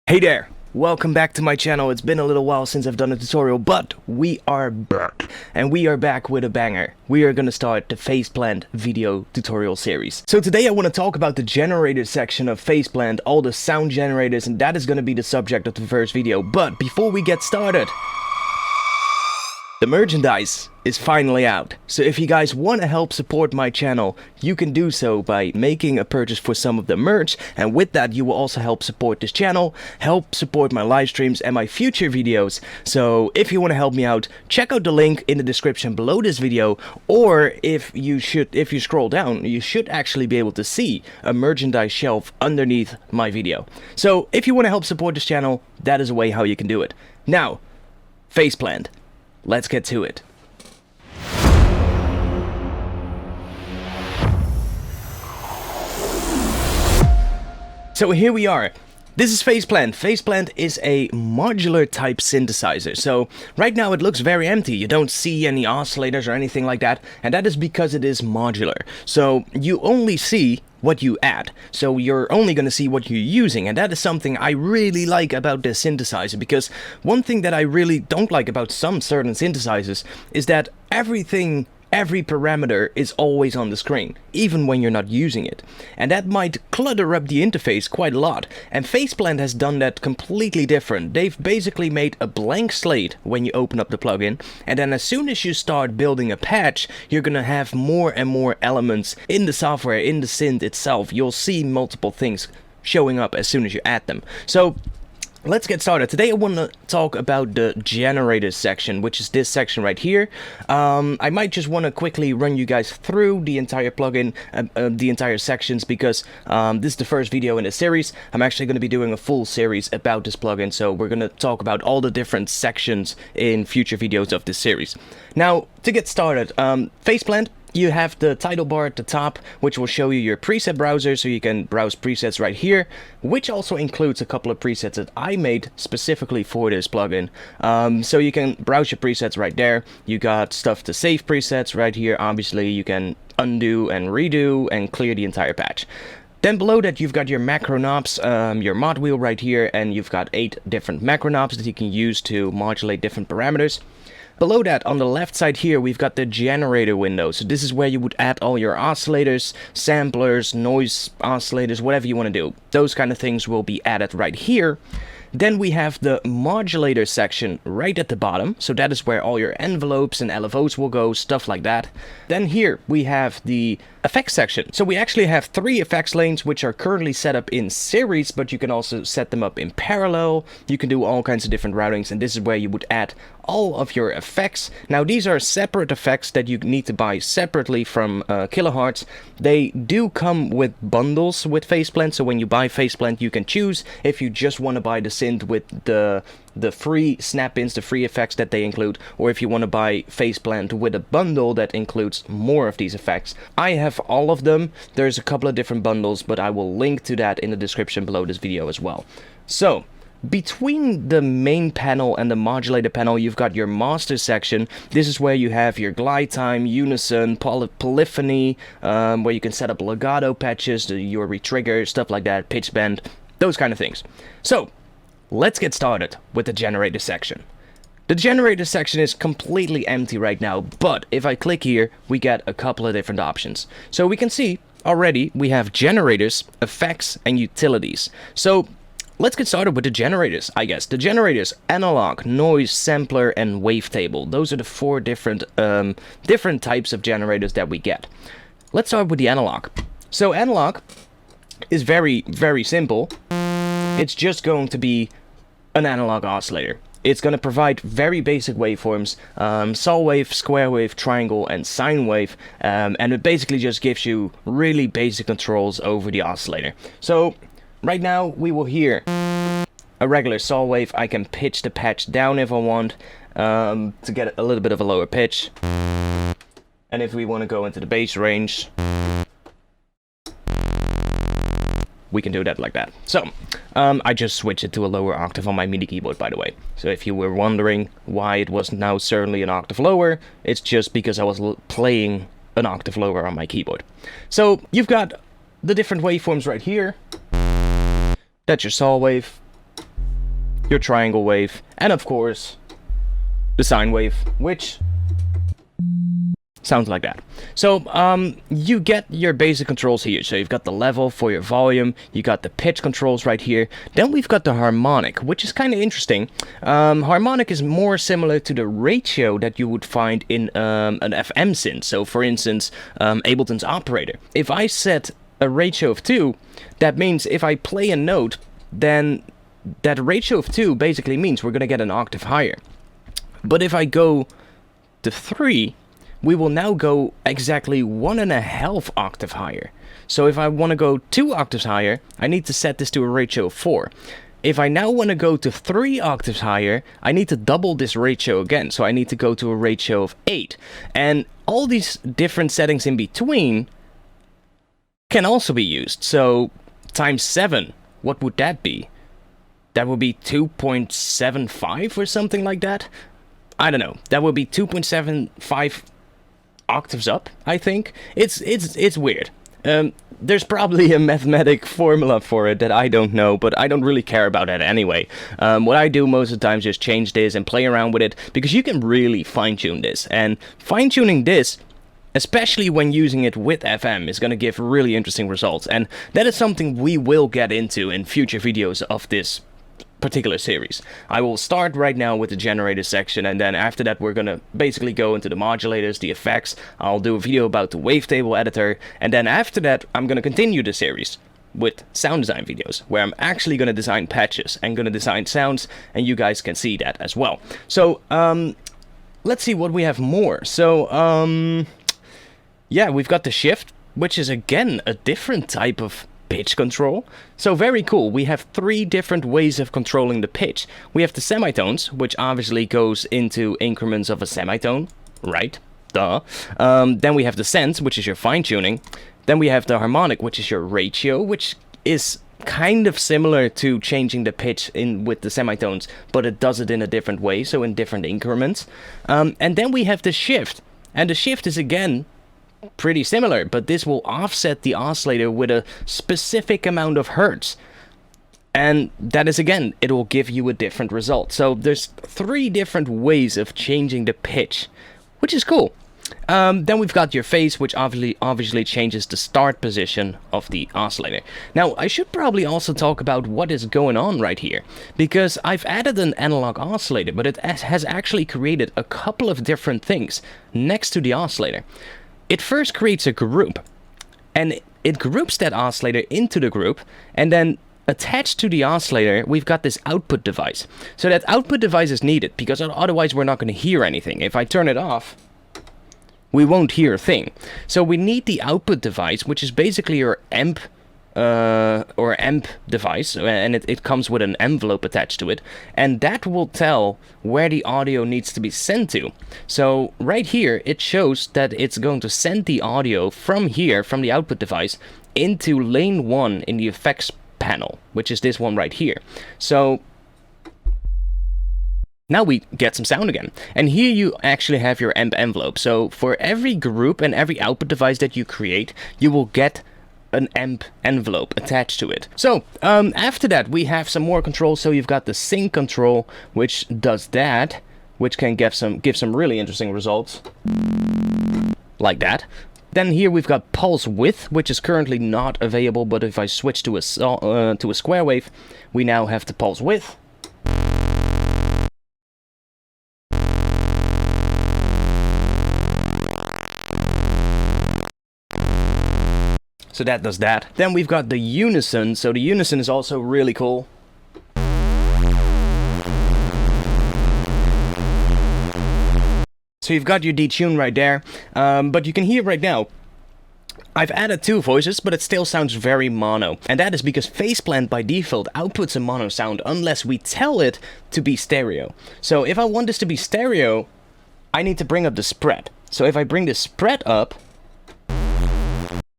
Hey there! Welcome back to my channel. It's been a little while since I've done a tutorial, but we are back. And we are back with a banger. We are gonna start the Phase Plant video tutorial series. So today I want to talk about the generator section of Phase Plant, all the sound generators, and that is gonna be the subject of the first video. But before we get started, the merchandise is finally out. So if you guys want to help support my channel, you can do so by making a purchase for some of the merch, and with that you will also help support this channel, help support my live streams and my future videos. So if you want to help me out, check out the link in the description below this video, or if you scroll down, you should actually be able to see a merchandise shelf underneath my video. So if you want to help support this channel, that is a way how you can do it. Now, Phase Plant. Let's get to it. So here we are. This is Phase Plant. Phase Plant is a modular type synthesizer. So right now it looks very empty. You don't see any oscillators or anything like that. And that is because it is modular. So you only see what you add. So you're only going to see what you're using, and that is something I really like about this synthesizer, because one thing that I really don't like about some certain synthesizers is that every parameter is always on the screen, even when you're not using it. And that might clutter up the interface quite a lot. And Phase Plant has done that completely different. They've basically made a blank slate when you open up the plugin, and then as soon as you start building a patch, you're gonna have more and more elements in the software, in the synth itself. You'll see multiple things showing up as soon as you add them. So let's get started. Today I want to talk about the generators section, which is this section right here. I might just want to quickly run you guys through the entire plugin, the entire sections, because this is the first video in the series. I'm actually going to be doing a full series about this plugin, so we're going to talk about all the different sections in future videos of this series. Now, to get started, Phase Plant. You have the title bar at the top, which will show you your preset browser, so you can browse presets right here, which also includes a couple of presets that I made specifically for this plugin. So you can browse your presets right there. You got stuff to save presets right here. Obviously, you can undo and redo and clear the entire patch. Then below that you've got your macro knobs, your mod wheel right here, and you've got 8 different macro knobs that you can use to modulate different parameters. Below that, on the left side here, we've got the generator window. So this is where you would add all your oscillators, samplers, noise oscillators, whatever you want to do. Those kind of things will be added right here. Then we have the modulator section right at the bottom. So that is where all your envelopes and LFOs will go, stuff like that. Then here we have the effects section. So we actually have 3 effects lanes, which are currently set up in series, but you can also set them up in parallel. You can do all kinds of different routings, and this is where you would add all of your effects. Now these are separate effects that you need to buy separately from Kilohearts. They do come with bundles with Phase Plant, so when you buy Phase Plant you can choose if you just want to buy the synth with the free snap-ins, the free effects that they include, or if you want to buy Phase Plant with a bundle that includes more of these effects. I have all of them. There's a couple of different bundles, but I will link to that in the description below this video as well. So between the main panel and the modulator panel, you've got your master section. This is where you have your glide time, unison, polyphony, where you can set up legato patches, your retrigger, stuff like that, pitch bend, those kind of things. So let's get started with the generator section. The generator section is completely empty right now, but if I click here, we get a couple of different options. So we can see already we have generators, effects, and utilities. So let's get started with the generators, I guess. The generators: analog, noise, sampler, and wavetable. Those are the 4 different types of generators that we get. Let's start with the analog. So analog is very, very simple. It's just going to be an analog oscillator. It's going to provide very basic waveforms, saw wave, square wave, triangle, and sine wave, and it basically just gives you really basic controls over the oscillator. So right now we will hear a regular saw wave. I can pitch the patch down if I want, to get a little bit of a lower pitch. And if we want to go into the bass range, we can do that like that. So I just switched it to a lower octave on my MIDI keyboard, by the way. So if you were wondering why it was now certainly an octave lower, it's just because I was playing an octave lower on my keyboard. So you've got the different waveforms right here. That's your saw wave. your triangle wave, and of course, the sine wave, which sounds like that. So, you get your basic controls here. So you've got the level for your volume, you got the pitch controls right here. Then we've got the harmonic, which is kind of interesting. Harmonic is more similar to the ratio that you would find in an FM synth. So for instance, Ableton's operator. If I set a ratio of 2, that means if I play a note, then that ratio of 2 basically means we're going to get an octave higher. But if I go to 3, we will now go exactly 1.5 octave higher. So if I want to go 2 octaves higher, I need to set this to a ratio of 4. If I now want to go to 3 octaves higher, I need to double this ratio again. So I need to go to a ratio of 8. And all these different settings in between can also be used. So times 7, what would that be? That would be 2.75 or something like that. I don't know. That would be 2.75 octaves up, I think. It's weird. There's probably a mathematic formula for it that I don't know, but I don't really care about that anyway. What I do most of the time is just change this and play around with it, because you can really fine-tune this. And fine-tuning this, especially when using it with FM, is going to give really interesting results. And that is something we will get into in future videos of this particular series. I will start right now with the generator section, and then after that we're gonna basically go into the modulators, the effects. I'll do a video about the Wavetable editor, and then after that I'm gonna continue the series with sound design videos, where I'm actually gonna design patches and gonna design sounds, and you guys can see that as well. So let's see what we have more. So yeah, we've got the shift, which is again a different type of pitch control. So very cool. We have 3 different ways of controlling the pitch. We have the semitones, which obviously goes into increments of a semitone, right? Duh. Then we have the sense, which is your fine-tuning. Then we have the harmonic, which is your ratio, which is kind of similar to changing the pitch in with the semitones, but it does it in a different way, so in different increments. And then we have the shift. And the shift is again pretty similar, but this will offset the oscillator with a specific amount of hertz, and that is again, it will give you a different result. So there's 3 different ways of changing the pitch, which is cool. Then we've got your phase, which obviously changes the start position of the oscillator. Now I should probably also talk about what is going on right here, because I've added an analog oscillator, but it has actually created a couple of different things next to the oscillator. It first creates a group, and it groups that oscillator into the group, and then attached to the oscillator, we've got this output device. So that output device is needed, because otherwise we're not going to hear anything. If I turn it off, we won't hear a thing. So we need the output device, which is basically your amp device, and it comes with an envelope attached to it, and that will tell where the audio needs to be sent to. So right here it shows that it's going to send the audio from here, from the output device, into lane 1 in the effects panel, which is this one right here. So now we get some sound again. And here you actually have your amp envelope. So for every group and every output device that you create, you will get an amp envelope attached to it. So after that we have some more controls. So you've got the sync control, which does that, which can give some really interesting results like that. Then here we've got pulse width, which is currently not available, but if I switch to a square wave, we now have the pulse width. So that does that. Then we've got the unison. So the unison is also really cool. So you've got your detune right there. But you can hear right now, I've added 2 voices, but it still sounds very mono. And that is because Phase Plant by default outputs a mono sound unless we tell it to be stereo. So if I want this to be stereo, I need to bring up the spread. So if I bring the spread up,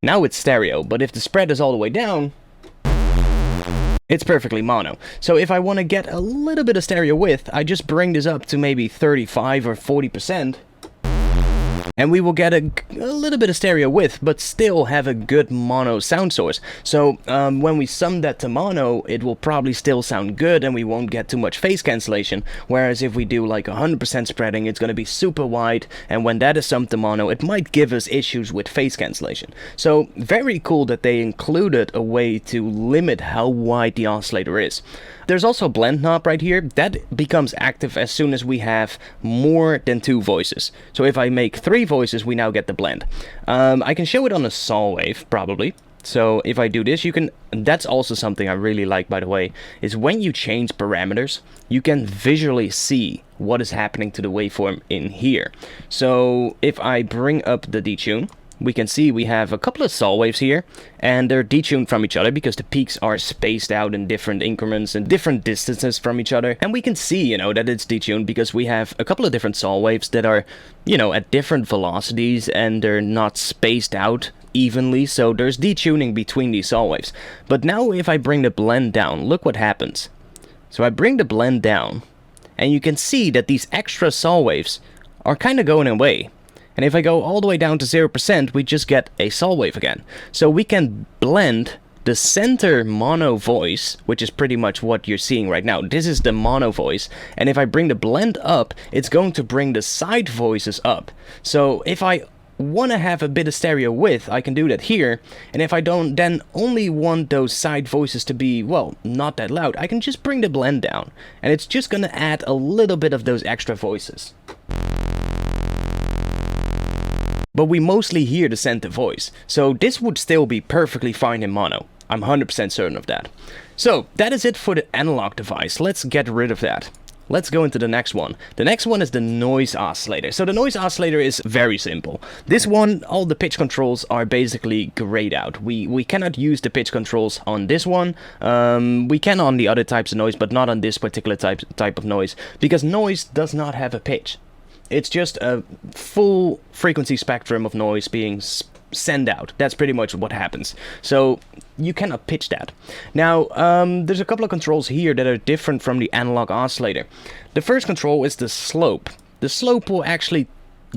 now it's stereo, but if the spread is all the way down, it's perfectly mono. So if I want to get a little bit of stereo width, I just bring this up to maybe 35 or 40%. And we will get a little bit of stereo width, but still have a good mono sound source. So when we sum that to mono, it will probably still sound good and we won't get too much phase cancellation. Whereas if we do like 100% spreading, it's going to be super wide, and when that is summed to mono, it might give us issues with phase cancellation. So very cool that they included a way to limit how wide the oscillator is. There's also a blend knob right here that becomes active as soon as we have more than 2 voices. So if I make 3 voices, we now get the blend. I can show it on a saw wave probably. So if I do this, you can, that's also something I really like, by the way, is when you change parameters, you can visually see what is happening to the waveform in here. So if I bring up the detune, we can see we have a couple of saw waves here, and they're detuned from each other because the peaks are spaced out in different increments and different distances from each other. And we can see, you know, that it's detuned because we have a couple of different saw waves that are, you know, at different velocities and they're not spaced out evenly, so there's detuning between these saw waves. But now if I bring the blend down, look what happens. So I bring the blend down, and you can see that these extra saw waves are kind of going away. And if I go all the way down to 0%, we just get a saw wave again. So we can blend the center mono voice, which is pretty much what you're seeing right now. This is the mono voice. And if I bring the blend up, it's going to bring the side voices up. So if I want to have a bit of stereo width, I can do that here. And if I don't then only want those side voices to be, well, not that loud, I can just bring the blend down. And it's just going to add a little bit of those extra voices. But we mostly hear the center voice, so this would still be perfectly fine in mono. I'm 100% certain of that. So that is it for the analog device. Let's get rid of that. Let's go into the next one. The next one is the noise oscillator. So the noise oscillator is very simple. This one, all the pitch controls are basically grayed out. We cannot use the pitch controls on this one. We can on the other types of noise, but not on this particular type of noise, because noise does not have a pitch. It's just a full frequency spectrum of noise being sent out. That's pretty much what happens. So you cannot pitch that. Now, there's a couple of controls here that are different from the analog oscillator. The first control is the slope. The slope will actually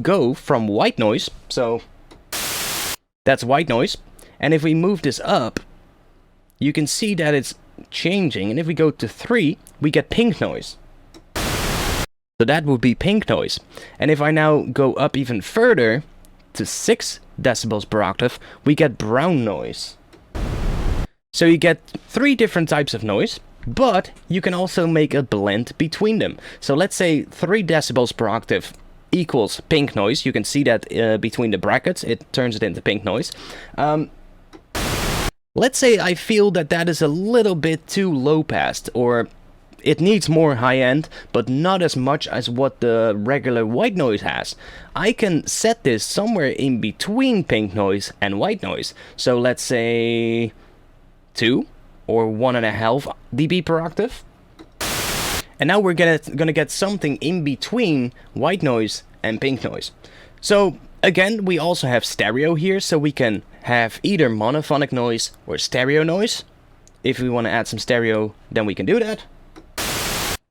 go from white noise, so that's white noise. And if we move this up, you can see that it's changing. And if we go to 3, we get pink noise. So that would be pink noise. And if I now go up even further to 6 decibels per octave, we get brown noise. So you get 3 different types of noise, but you can also make a blend between them. So let's say 3 decibels per octave equals pink noise. You can see that between the brackets, it turns it into pink noise. Let's say I feel that that is a little bit too low passed, or it needs more high end, but not as much as what the regular white noise has. I can set this somewhere in between pink noise and white noise. So let's say 2 or 1.5 dB per octave. And now we're gonna get something in between white noise and pink noise. So again, we also have stereo here, so we can have either monophonic noise or stereo noise. If we want to add some stereo, then we can do that.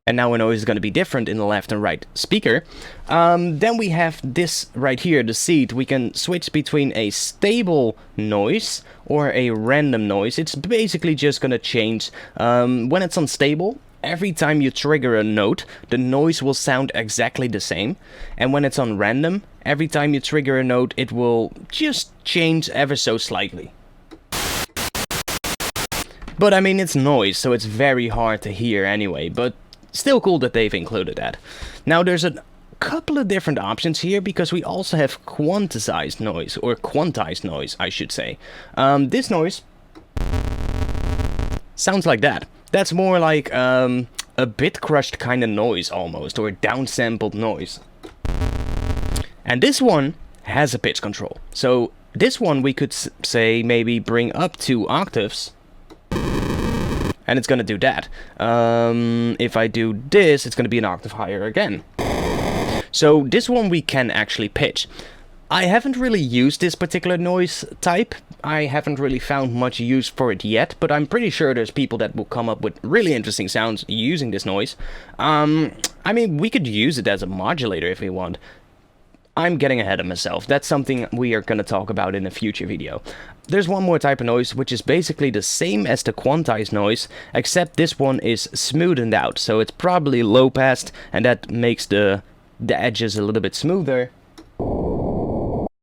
And now our noise is going to be different in the left and right speaker. Then we have this right here, the seed. We can switch between a stable noise or a random noise. It's basically just going to change. When it's unstable, every time you trigger a note, the noise will sound exactly the same. And when it's on random, every time you trigger a note, it will just change ever so slightly. But I mean, it's noise, so it's very hard to hear anyway. But still cool that they've included that. Now there's a couple of different options here, because we also have quantized noise, or quantized noise, I should say. This noise sounds like that. That's more like a bit crushed kind of noise almost, or downsampled noise. And this one has a pitch control. So this one we could say maybe bring up 2 octaves. And it's going to do that. If I do this, it's going to be an octave higher again. So this one we can actually pitch. I haven't really used this particular noise type. I haven't really found much use for it yet, but I'm pretty sure there's people that will come up with really interesting sounds using this noise. I mean, we could use it as a modulator if we want. I'm getting ahead of myself. That's something we are going to talk about in a future video. There's one more type of noise, which is basically the same as the quantized noise, except this one is smoothened out. So it's probably low passed, and that makes the edges a little bit smoother.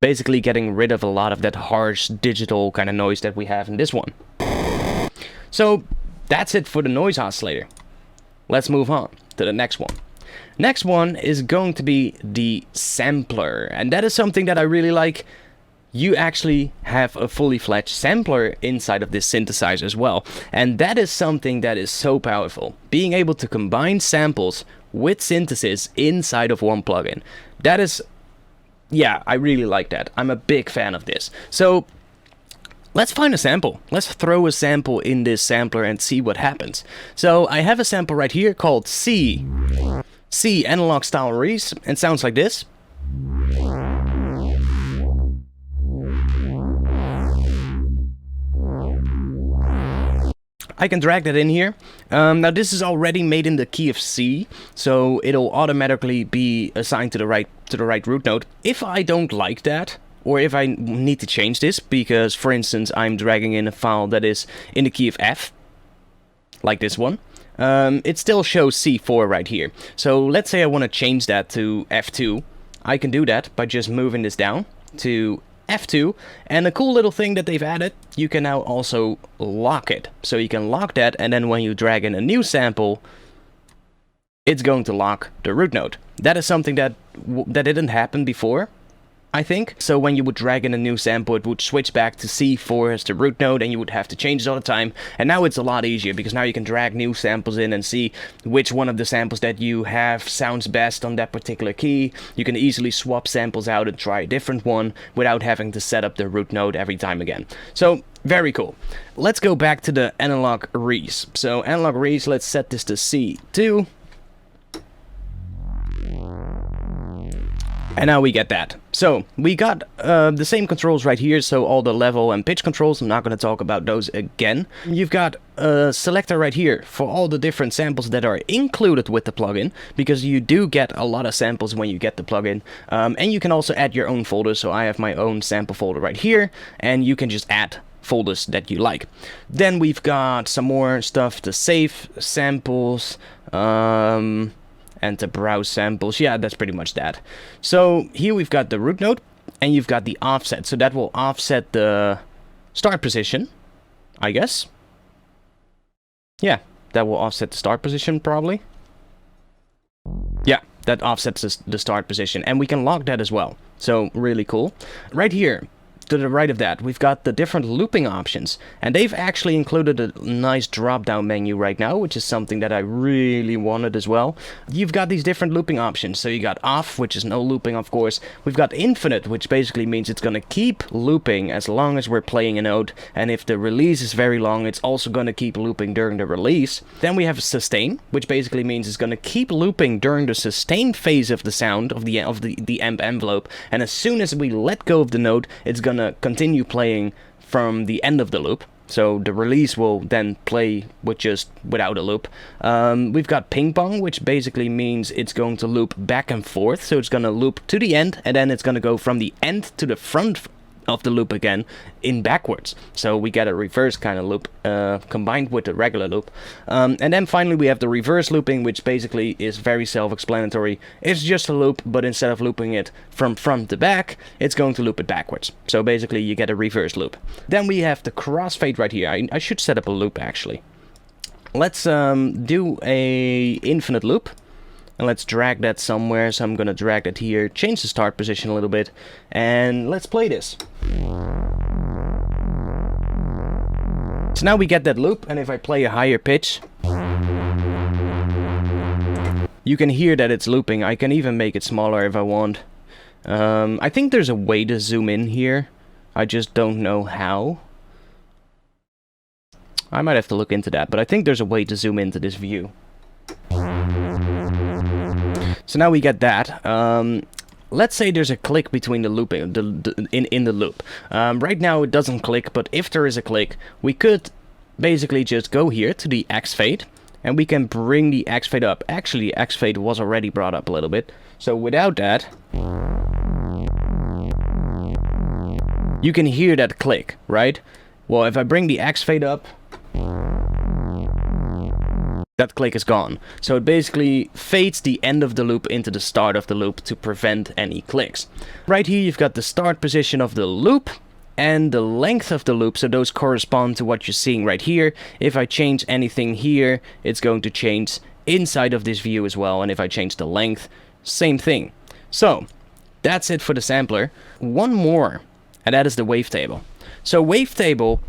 Basically getting rid of a lot of that harsh digital kind of noise that we have in this one. So that's it for the noise oscillator. Let's move on to the next one. Next one is going to be the sampler, and that is something that I really like. You actually have a fully fledged sampler inside of this synthesizer as well, and that is something that is so powerful. Being able to combine samples with synthesis inside of one plugin. That is, yeah, I really like that. I'm a big fan of this. So let's find a sample. Let's throw a sample in this sampler and see what happens. So I have a sample right here called C analog style Reese, and sounds like this. I can drag that in here. Now this is already made in the key of C, so it'll automatically be assigned to the right root note. If I don't like that, or if I need to change this, because for instance I'm dragging in a file that is in the key of F, like this one, it still shows C4 right here. So let's say I want to change that to F2. I can do that by just moving this down to F2, and a cool little thing that they've added, you can now also lock it. So you can lock that, and then when you drag in a new sample, it's going to lock the root note. That is something that didn't happen before, I think. So when you would drag in a new sample, it would switch back to C4 as the root node, and you would have to change it all the time. And now it's a lot easier, because now you can drag new samples in and see which one of the samples that you have sounds best on that particular key. You can easily swap samples out and try a different one without having to set up the root node every time again. So very cool. Let's go back to the analog Reese. So analog Reese, let's set this to C2. And now we get that. So we got the same controls right here, so all the level and pitch controls. I'm not going to talk about those again. You've got a selector right here for all the different samples that are included with the plugin, because you do get a lot of samples when you get the plugin. And you can also add your own folders, so I have my own sample folder right here, and you can just add folders that you like. Then we've got some more stuff to save samples, and to browse samples. Yeah, that's pretty much that. So here we've got the root node, and you've got the offset. So that will offset the start position, I guess. Yeah, that will offset the start position probably. Yeah, that offsets the start position, and we can lock that as well. So really cool. Right here, to the right of that, we've got the different looping options, and they've actually included a nice drop-down menu right now, which is something that I really wanted as well. You've got these different looping options. So you got off, which is no looping, of course. We've got infinite, which basically means it's gonna keep looping as long as we're playing a note, and if the release is very long, it's also gonna keep looping during the release. Then we have sustain, which basically means it's gonna keep looping during the sustain phase of the sound of the amp envelope, and as soon as we let go of the note, it's gonna continue playing from the end of the loop. So the release will then play without a loop. We've got ping pong, which basically means it's going to loop back and forth. So it's going to loop to the end, and then it's going to go from the end to the front of the loop again in backwards. So we get a reverse kind of loop combined with the regular loop. And then finally we have the reverse looping, which basically is very self-explanatory. It's just a loop, but instead of looping it from front to back, it's going to loop it backwards. So basically you get a reverse loop. Then we have the crossfade right here. I should set up a loop actually. Let's do a infinite loop. And let's drag that somewhere. So I'm gonna drag that here, change the start position a little bit, and let's play this. So now we get that loop, and if I play a higher pitch, you can hear that it's looping. I can even make it smaller if I want. I think there's a way to zoom in here. I just don't know how. I might have to look into that, but I think there's a way to zoom into this view. So now we get that. Let's say there's a click between the looping in the loop. Right now it doesn't click, but if there is a click, we could basically just go here to the X fade, and we can bring the X fade up. Actually, X fade was already brought up a little bit. So without that, you can hear that click, right? Well, if I bring the X fade up, that click is gone. So it basically fades the end of the loop into the start of the loop to prevent any clicks. Right here you've got the start position of the loop and the length of the loop, so those correspond to what you're seeing right here. If I change anything here, it's going to change inside of this view as well, and if I change the length, same thing. So that's it for the sampler. One more, and that is the wavetable. So wavetable,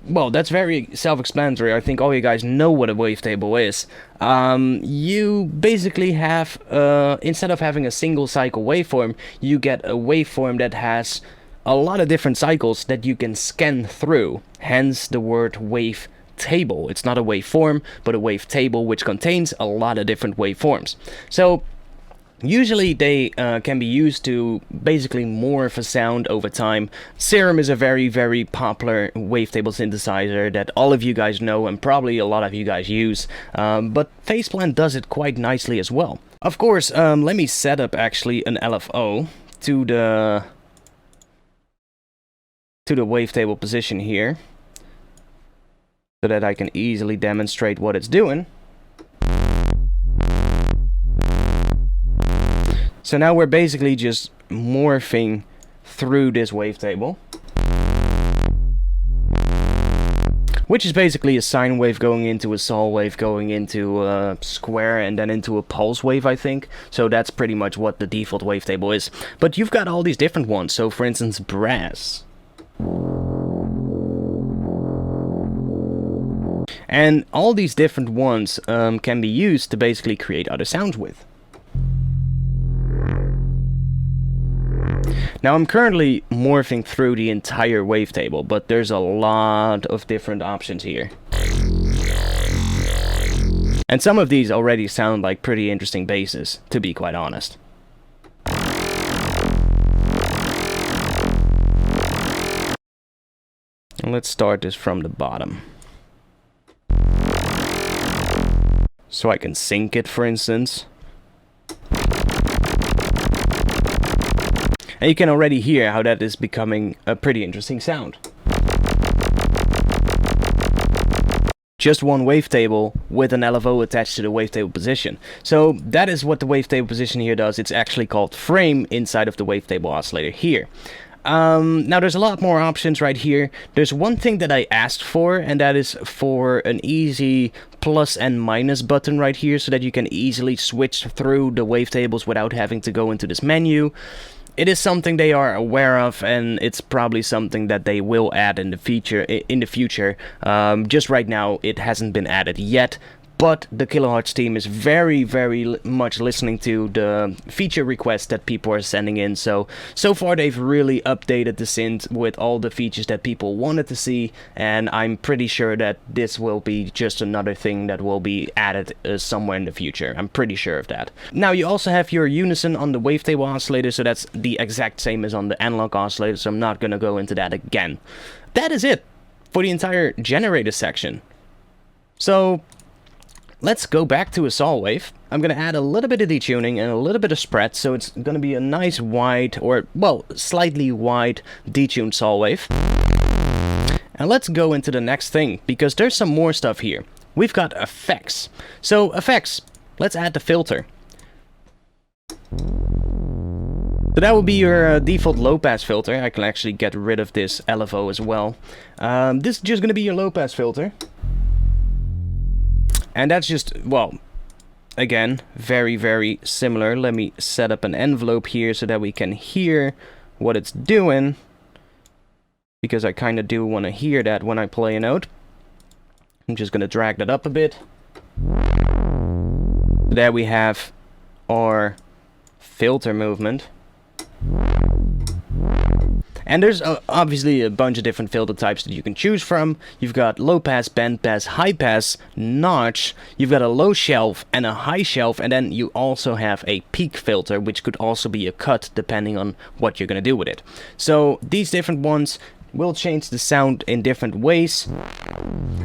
well, that's very self-explanatory. I think all you guys know what a wavetable is. You basically have, instead of having a single cycle waveform, you get a waveform that has a lot of different cycles that you can scan through. Hence the word wavetable. It's not a waveform, but a wavetable, which contains a lot of different waveforms. So usually they can be used to basically morph a sound over time. Serum is a very, very popular wavetable synthesizer that all of you guys know and probably a lot of you guys use, but Phase Plant does it quite nicely as well. Of course, let me set up actually an LFO to the wavetable position here, so that I can easily demonstrate what it's doing. So now we're basically just morphing through this wavetable, which is basically a sine wave going into a sol wave, going into a square, and then into a pulse wave, I think. So that's pretty much what the default wavetable is. But you've got all these different ones. So for instance, brass. And all these different ones can be used to basically create other sounds with. Now I'm currently morphing through the entire wavetable, but there's a lot of different options here. And some of these already sound like pretty interesting basses, to be quite honest. And let's start this from the bottom. So I can sync it, for instance. And you can already hear how that is becoming a pretty interesting sound. Just one wavetable with an LFO attached to the wavetable position. So that is what the wavetable position here does. It's actually called frame inside of the wavetable oscillator here. Now there's a lot more options right here. There's one thing that I asked for, and that is for an easy plus and minus button right here, so that you can easily switch through the wavetables without having to go into this menu. It is something they are aware of, and it's probably something that they will add in the future. Just right now, it hasn't been added yet. But the Kilohearts team is very, very much listening to the feature requests that people are sending in. So far they've really updated the synth with all the features that people wanted to see, and I'm pretty sure that this will be just another thing that will be added somewhere in the future. I'm pretty sure of that. Now you also have your unison on the wavetable oscillator, so that's the exact same as on the analog oscillator, so I'm not gonna go into that again. That is it for the entire generator section. So let's go back to a sol wave. I'm going to add a little bit of detuning and a little bit of spread, so it's going to be a nice wide, or well, slightly wide detuned sol wave. And let's go into the next thing, because there's some more stuff here. We've got effects. So effects, let's add the filter. So that will be your default low-pass filter. I can actually get rid of this LFO as well. This is just going to be your low-pass filter. And that's just, well, again, very, very similar. Let me set up an envelope here so that we can hear what it's doing, because I kind of do want to hear that when I play a note. I'm just going to drag that up a bit. There we have our filter movement. And there's obviously a bunch of different filter types that you can choose from. You've got low pass, band pass, high pass, notch. You've got a low shelf and a high shelf, and then you also have a peak filter, which could also be a cut depending on what you're going to do with it. So these different ones will change the sound in different ways.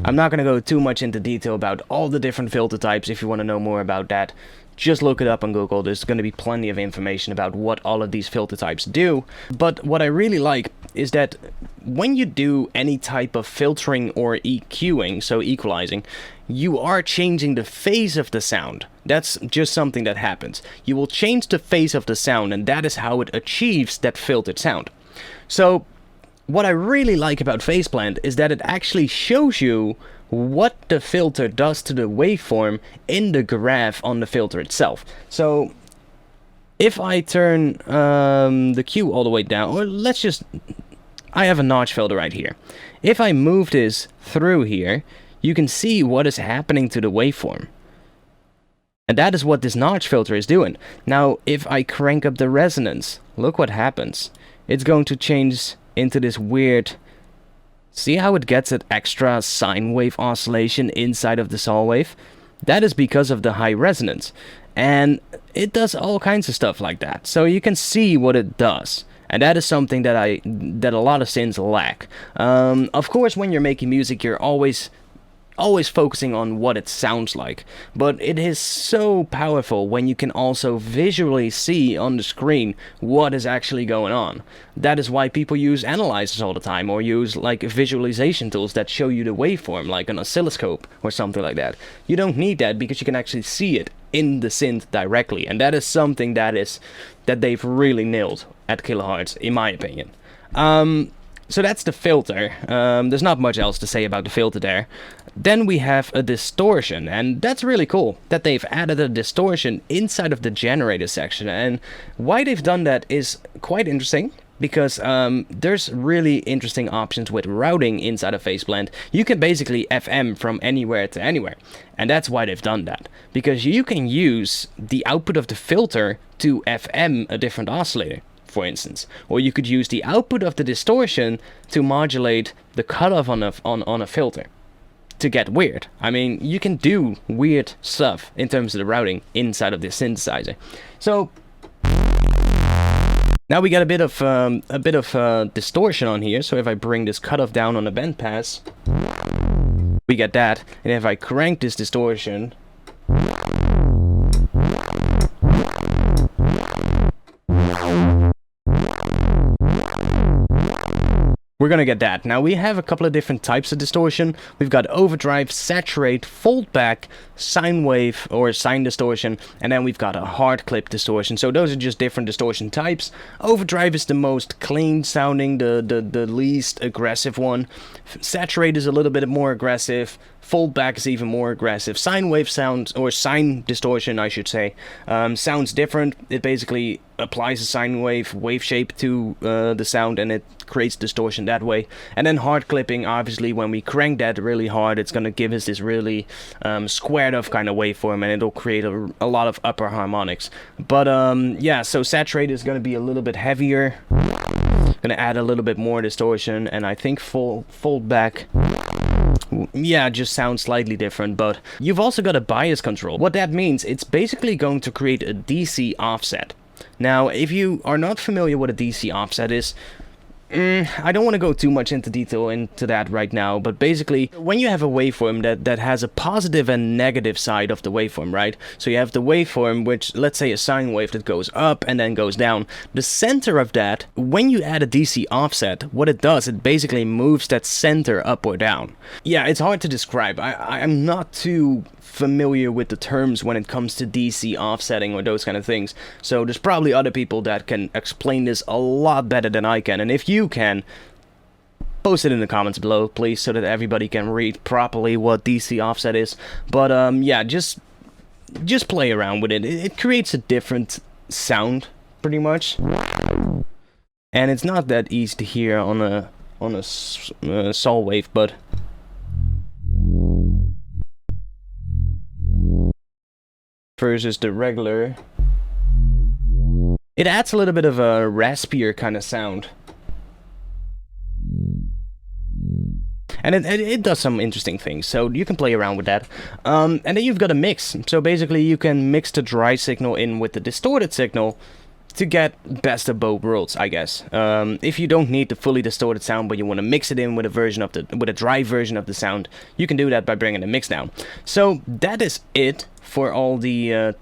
I'm not going to go too much into detail about all the different filter types. If you want to know more about that, just look it up on Google. There's going to be plenty of information about what all of these filter types do. But what I really like is that when you do any type of filtering or EQing, so equalizing, you are changing the phase of the sound. That's just something that happens. You will change the phase of the sound, and that is how it achieves that filtered sound. So what I really like about Phase Plant is that it actually shows you what the filter does to the waveform in the graph on the filter itself. So if I turn the Q all the way down, or let's just, I have a notch filter right here. If I move this through here, you can see what is happening to the waveform. And that is what this notch filter is doing. Now, if I crank up the resonance, look what happens. It's going to change into this weird... See how it gets that extra sine wave oscillation inside of the saw wave? That is because of the high resonance. And it does all kinds of stuff like that. So you can see what it does. And that is something that a lot of synths lack. Of course, when you're making music, you're always focusing on what it sounds like, but it is so powerful when you can also visually see on the screen what is actually going on. That is why people use analyzers all the time, or use like visualization tools that show you the waveform, like an oscilloscope or something like that. You don't need that because you can actually see it in the synth directly, and that is something that they've really nailed at Kilohearts, in my opinion. So that's the filter. There's not much else to say about the filter there. Then we have a distortion, and that's really cool that they've added a distortion inside of the generator section. And why they've done that is quite interesting, because there's really interesting options with routing inside of Phase Plant. You can basically FM from anywhere to anywhere, and that's why they've done that, because you can use the output of the filter to FM a different oscillator, for instance, or you could use the output of the distortion to modulate the cutoff on a filter to get weird. I mean, you can do weird stuff in terms of the routing inside of this synthesizer. So now we got a bit of distortion on here. So if I bring this cutoff down on the band pass, we get that, and if I crank this distortion, we're gonna get that. Now we have a couple of different types of distortion. We've got overdrive, saturate, fold back, sine wave or sine distortion, and then we've got a hard clip distortion. So those are just different distortion types. Overdrive is the most clean sounding, the least aggressive one. Saturate is a little bit more aggressive. Fold back is even more aggressive. Sine wave sounds, or sine distortion I should say, sounds different. It basically applies a sine wave shape to the sound, and it creates distortion that way. And then hard clipping, obviously when we crank that really hard, it's gonna give us this really squared off kind of waveform, and it'll create a lot of upper harmonics. But yeah, so saturate is gonna be a little bit heavier, gonna add a little bit more distortion, and I think fold back, yeah, just sounds slightly different. But you've also got a bias control. What that means, it's basically going to create a DC offset. Now, if you are not familiar what a DC offset is, I don't want to go too much into detail into that right now, but basically, when you have a waveform that has a positive and negative side of the waveform, right? So you have the waveform, which, let's say a sine wave that goes up and then goes down. The center of that, when you add a DC offset, what it does, it basically moves that center up or down. Yeah, it's hard to describe. I'm not too familiar with the terms when it comes to DC offsetting or those kind of things, so there's probably other people that can explain this a lot better than I can, and if you can, post it in the comments below, please, so that everybody can read properly what DC offset is. But yeah, just play around with it. It creates a different sound, pretty much, and it's not that easy to hear on a saw wave, but versus the regular, it adds a little bit of a raspier kind of sound, and it does some interesting things, so you can play around with that. And then you've got a mix, so basically you can mix the dry signal in with the distorted signal to get best of both worlds, I guess. If you don't need the fully distorted sound, but you want to mix it in with a dry version of the sound, you can do that by bringing the mix down. So that is it for all the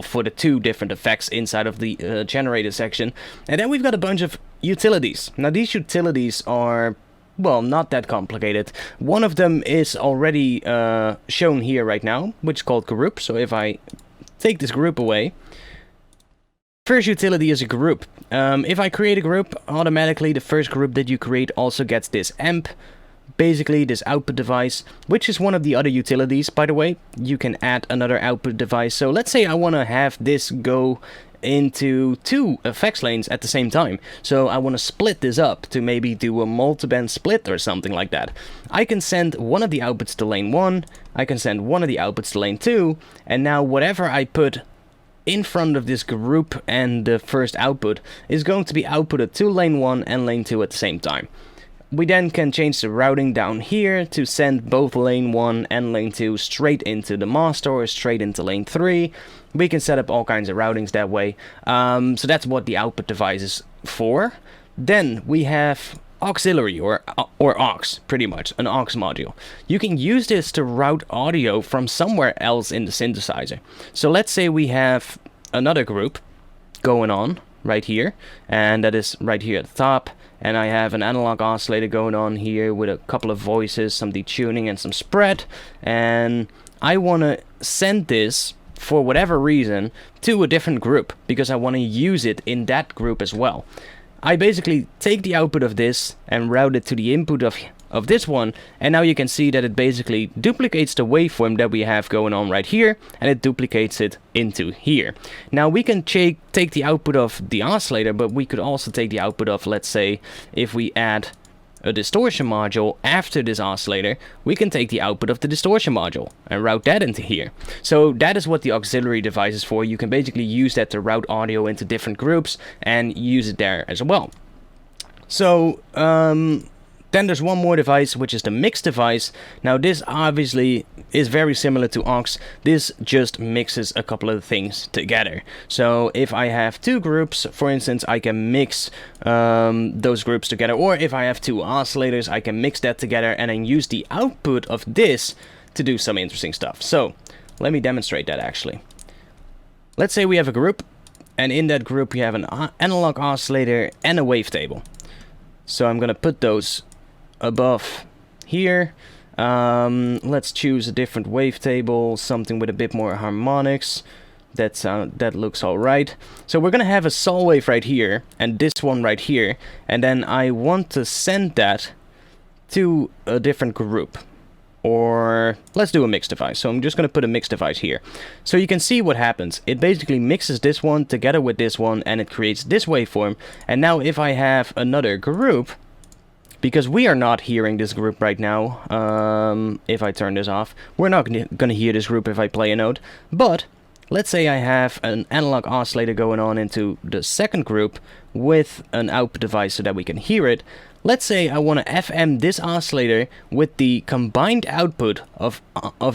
for the two different effects inside of the generator section. And then we've got a bunch of utilities. Now these utilities are, well, not that complicated. One of them is already shown here right now, which is called group. So if I take this group away, first utility is a group. If I create a group, automatically the first group that you create also gets this amp, basically this output device, which is one of the other utilities, by the way. You can add another output device. So let's say I want to have this go into two effects lanes at the same time. So I want to split this up to maybe do a multiband split or something like that. I can send one of the outputs to lane 1, I can send one of the outputs to lane 2, and now whatever I put in front of this group and the first output is going to be outputted to lane 1 and lane 2 at the same time. We then can change the routing down here to send both lane 1 and lane 2 straight into the master or straight into lane 3. We can set up all kinds of routings that way. So that's what the output device is for. Then we have auxiliary or aux, pretty much, an aux module. You can use this to route audio from somewhere else in the synthesizer. So let's say we have another group going on right here, and that is right here at the top, and I have an analog oscillator going on here with a couple of voices, some detuning and some spread, and I want to send this, for whatever reason, to a different group, because I want to use it in that group as well. I basically take the output of this and route it to the input of this one, and now you can see that it basically duplicates the waveform that we have going on right here, and it duplicates it into here. Now we can take the output of the oscillator, but we could also take the output of, let's say, if we add a distortion module after this oscillator, we can take the output of the distortion module and route that into here. So that is what the auxiliary device is for. You can basically use that to route audio into different groups and use it there as well. So then there's one more device, which is the mix device. Now this obviously is very similar to aux. This just mixes a couple of things together. So if I have two groups, for instance, I can mix those groups together. Or if I have two oscillators, I can mix that together and then use the output of this to do some interesting stuff. So let me demonstrate that actually. Let's say we have a group, and in that group we have an analog oscillator and a wavetable. So I'm gonna put those above here. Let's choose a different wavetable, something with a bit more harmonics. That looks alright. So we're gonna have a sol wave right here and this one right here, and then I want to send that to a different group. Or let's do a mix device. So I'm just going to put a mix device here. So you can see what happens. It basically mixes this one together with this one, and it creates this waveform. And now if I have another group, because we are not hearing this group right now, if I turn this off, we're not going to hear this group if I play a note. But let's say I have an analog oscillator going on into the second group with an output device so that we can hear it. Let's say I want to FM this oscillator with the combined output of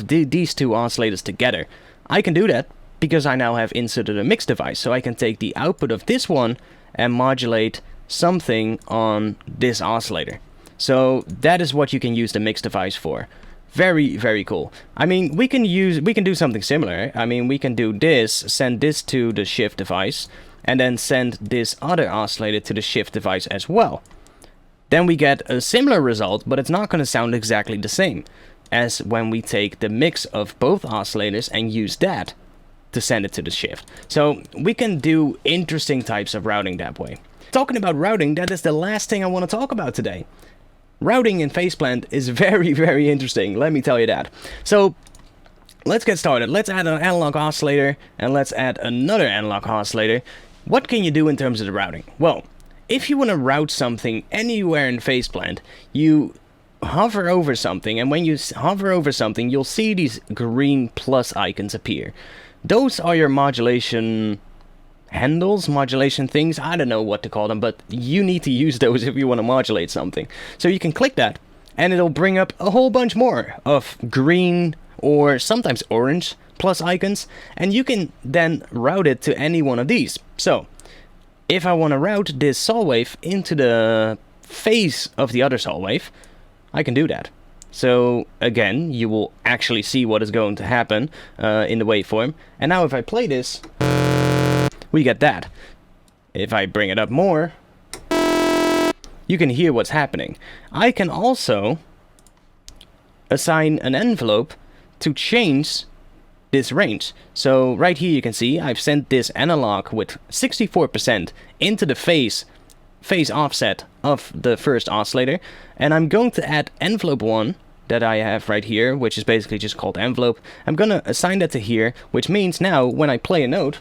these two oscillators together. I can do that because I now have inserted a mix device. So I can take the output of this one and modulate something on this oscillator. So that is what you can use the mix device for. Very, very cool. I mean, we can do something similar. I mean, we can do this, send this to the shift device, and then send this other oscillator to the shift device as well. Then we get a similar result, but it's not going to sound exactly the same as when we take the mix of both oscillators and use that to send it to the shift. So we can do interesting types of routing that way. Talking about routing, that is the last thing I want to talk about today. Routing in Phase Plant is very, very interesting, let me tell you that. So let's get started. Let's add an analog oscillator and let's add another analog oscillator. What can you do in terms of the routing? Well, if you want to route something anywhere in Phase Plant, you hover over something, and when you hover over something, you'll see these green plus icons appear. Those are your modulation handles, modulation things, I don't know what to call them, but you need to use those if you want to modulate something. So you can click that, and it'll bring up a whole bunch more of green or sometimes orange plus icons, and you can then route it to any one of these. So if I want to route this saw wave into the phase of the other saw wave, I can do that. So again, you will actually see what is going to happen in the waveform. And now if I play this, we get that. If I bring it up more, you can hear what's happening. I can also assign an envelope to change this range. So right here you can see I've sent this analog with 64% into the phase offset of the first oscillator, and I'm going to add envelope 1 that I have right here, which is basically just called envelope. I'm gonna assign that to here, which means now when I play a note,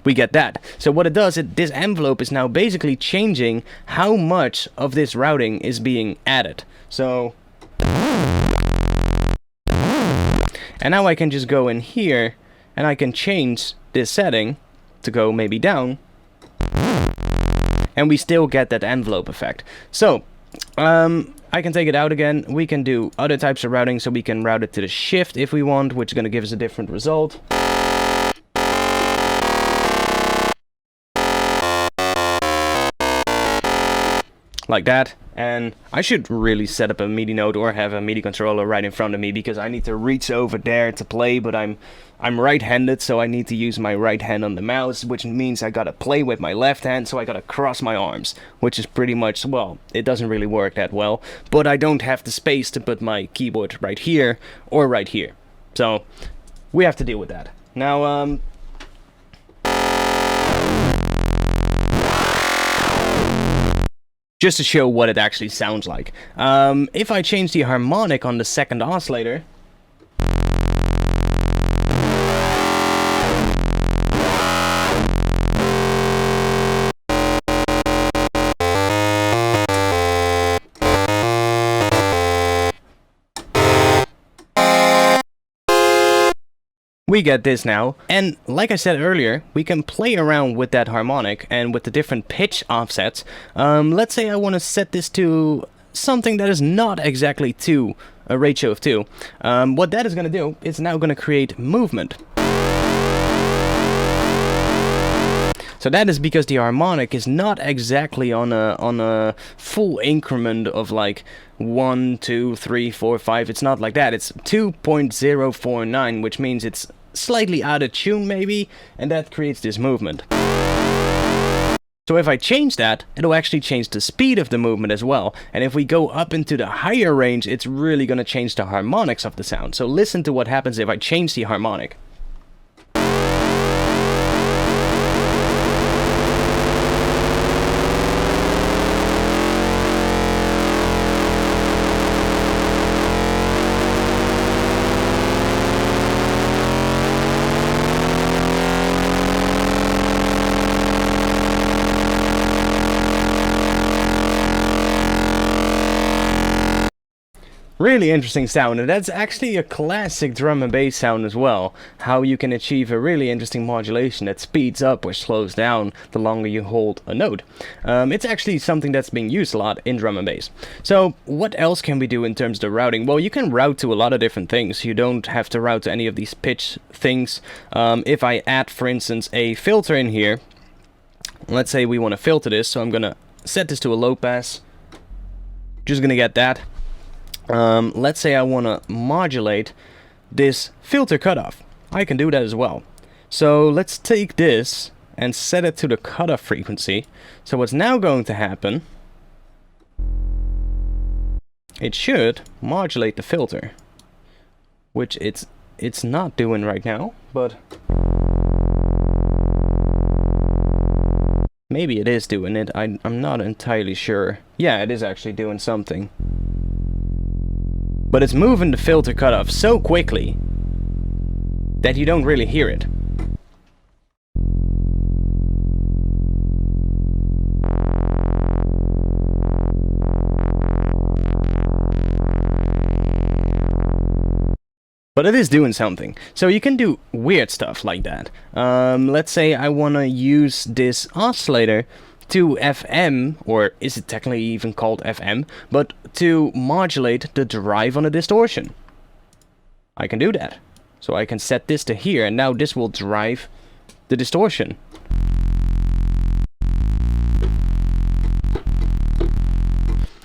we get that. So what it does, this envelope is now basically changing how much of this routing is being added. So, and now I can just go in here and I can change this setting to go maybe down, and we still get that envelope effect. So I can take it out again. We can do other types of routing, so we can route it to the shift if we want, which is going to give us a different result. Like that. And I should really set up a MIDI node or have a MIDI controller right in front of me, because I need to reach over there to play, but I'm right-handed, so I need to use my right hand on the mouse, which means I gotta play with my left hand, so I gotta cross my arms, which is pretty much, well, it doesn't really work that well, but I don't have the space to put my keyboard right here or right here. So we have to deal with that. Now, just to show what it actually sounds like. If I change the harmonic on the second oscillator, we get this now. And like I said earlier, we can play around with that harmonic and with the different pitch offsets. Let's say I want to set this to something that is not exactly 2, a ratio of 2. What that is going to do, it's now going to create movement. So that is because the harmonic is not exactly on a full increment of like 1, 2, 3, 4, 5. It's not like that. It's 2.049, which means it's slightly out of tune maybe, and that creates this movement. So if I change that, it'll actually change the speed of the movement as well. And if we go up into the higher range, it's really going to change the harmonics of the sound. So listen to what happens if I change the harmonic. Really interesting sound, and that's actually a classic drum and bass sound as well. How you can achieve a really interesting modulation that speeds up or slows down the longer you hold a note. It's actually something that's being used a lot in drum and bass. So what else can we do in terms of the routing? Well, you can route to a lot of different things. You don't have to route to any of these pitch things. If I add, for instance, a filter in here, let's say we want to filter this, so I'm gonna set this to a low pass. Just gonna get that. Let's say I want to modulate this filter cutoff. I can do that as well. So let's take this and set it to the cutoff frequency. So what's now going to happen, it should modulate the filter, which it's not doing right now, but maybe it is doing it. I'm not entirely sure. Yeah, it is actually doing something. But it's moving the filter cutoff so quickly that you don't really hear it. But it is doing something. So you can do weird stuff like that. Let's say I want to use this oscillator to FM, or is it technically even called FM, but to modulate the drive on a distortion. I can do that. So I can set this to here, and now this will drive the distortion.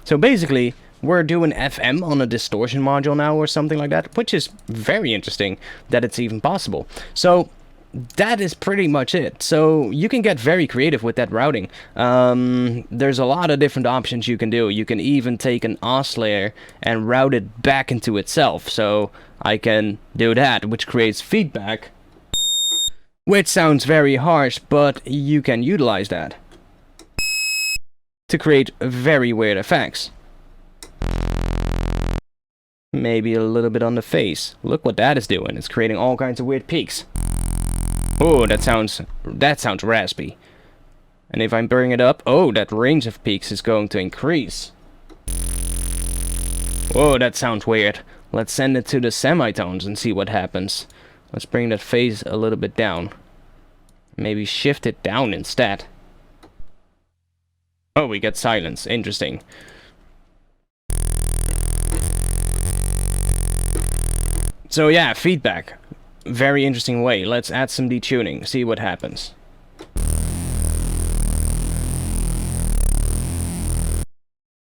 So basically, we're doing FM on a distortion module now or something like that, which is very interesting that it's even possible. So that is pretty much it. So you can get very creative with that routing. There's a lot of different options you can do. You can even take an oscillator and route it back into itself. So I can do that, which creates feedback, which sounds very harsh, but you can utilize that to create very weird effects. Maybe a little bit on the face. Look what that is doing. It's creating all kinds of weird peaks. Oh, that sounds raspy. And if I bring it up, oh, that range of peaks is going to increase. Whoa, that sounds weird. Let's send it to the semitones and see what happens. Let's bring that phase a little bit down. Maybe shift it down instead. Oh, we get silence. Interesting. So yeah, feedback. Very interesting way. Let's add some detuning. See what happens.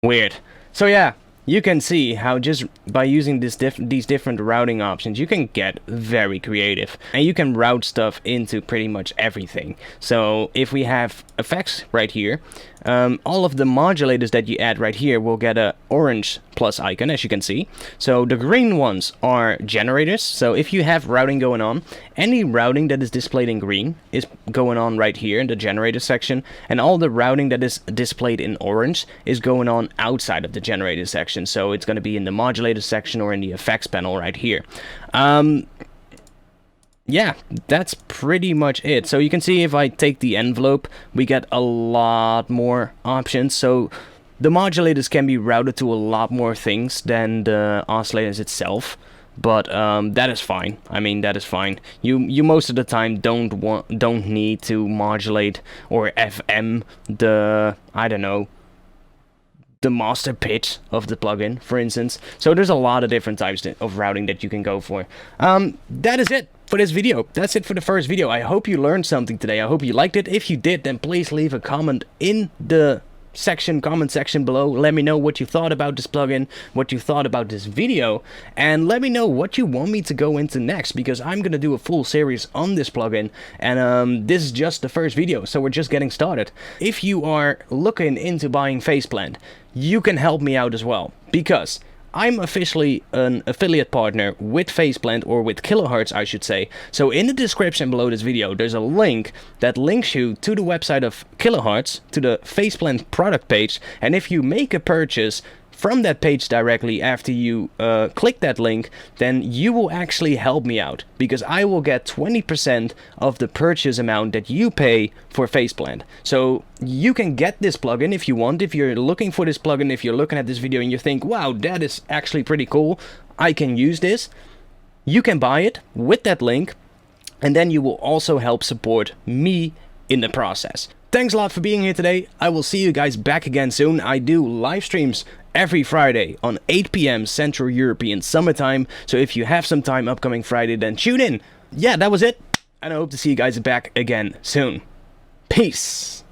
Weird. So yeah, you can see how just by using these different routing options, you can get very creative. And you can route stuff into pretty much everything. So if we have effects right here, all of the modulators that you add right here will get a orange plus icon, as you can see. So the green ones are generators. So if you have routing going on, any routing that is displayed in green is going on right here in the generator section, and all the routing that is displayed in orange is going on outside of the generator section. So it's going to be in the modulator section or in the effects panel right here. Yeah, that's pretty much it. So you can see if I take the envelope, we get a lot more options. So the modulators can be routed to a lot more things than the oscillators itself. But that is fine. I mean, that is fine. You most of the time don't need to modulate or FM the, I don't know, the master pitch of the plugin, for instance. So there's a lot of different types of routing that you can go for. That is it for this video. That's it for the first video. I hope you learned something today. I hope you liked it. If you did, then please leave a comment in the comment section below. Let me know what you thought about this plugin, what you thought about this video, and let me know what you want me to go into next, because I'm gonna do a full series on this plugin, and this is just the first video, so we're just getting started. If you are looking into buying Phase Plant, you can help me out as well, because I'm officially an affiliate partner with Phase Plant, or with Kilohearts I should say. So in the description below this video there's a link that links you to the website of Kilohearts, to the Phase Plant product page, and if you make a purchase from that page directly after you click that link, then you will actually help me out, because I will get 20% of the purchase amount that you pay for Phase Plant. So you can get this plugin if you want. If you're looking for this plugin, if you're looking at this video and you think, wow, that is actually pretty cool, I can use this, you can buy it with that link, and then you will also help support me in the process. Thanks a lot for being here today. I will see you guys back again soon. I do live streams every Friday on 8 PM Central European Summertime. So if you have some time upcoming Friday, then tune in. Yeah, that was it. And I hope to see you guys back again soon. Peace.